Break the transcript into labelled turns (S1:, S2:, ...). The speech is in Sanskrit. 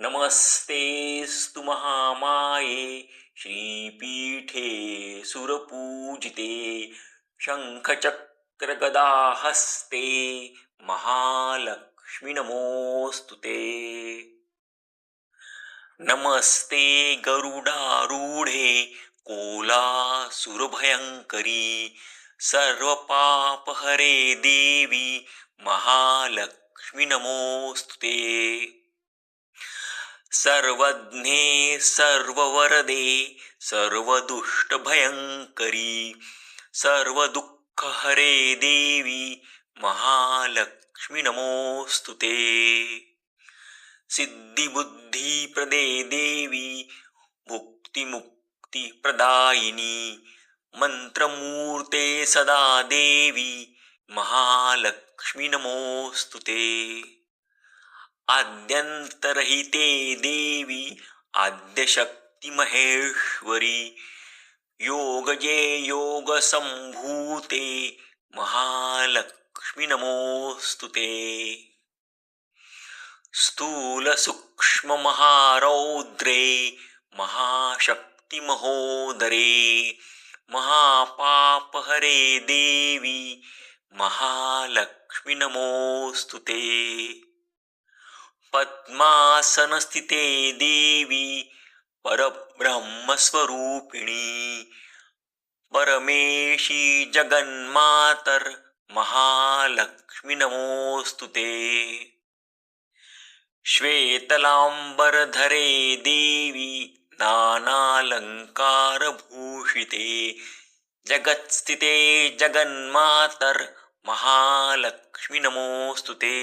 S1: नमस्तेऽस्तु महामाये श्रीपीठे सुरपूजिते शङ्खचक्रगदाहस्ते महालक्ष्मि नमोऽस्तु ते। नमस्ते गरुडारूढे कोलासुरभयङ्करी सर्वपापहरे देवी महालक्ष्मि नमोऽस्तु ते। सर्वज्ञे सर्ववरदे सर्वदुष्टभयङ्करी सर्वदुःखहरे देवी महालक्ष्मि नमोऽस्तु ते। सिद्धिबुद्धिप्रदे देवी भुक्तिमुक्तिप्रदायिनी मन्त्रमूर्ते सदा देवी महालक्ष्मि नमोऽस्तु ते। आद्यन्तरहिते देवी आद्यशक्तिमहेश्वरी योगजे योगसम्भूते महालक्ष्मि नमोऽस्तु ते। स्थूलसूक्ष्ममहारौद्रे महाशक्तिमहोदरे महापापहरे देवी महालक्ष्मि नमोऽस्तु ते। पद्मासनस्थिते देवी परब्रह्मस्वरूपिणी परमेशी जगन्मातर महालक्ष्मि नमोऽस्तु ते। श्वेतलाम्बरधरे देवी नानालङ्कारभूषिते जगत्स्थिते जगन्मातर महालक्ष्मि नमोऽस्तु ते।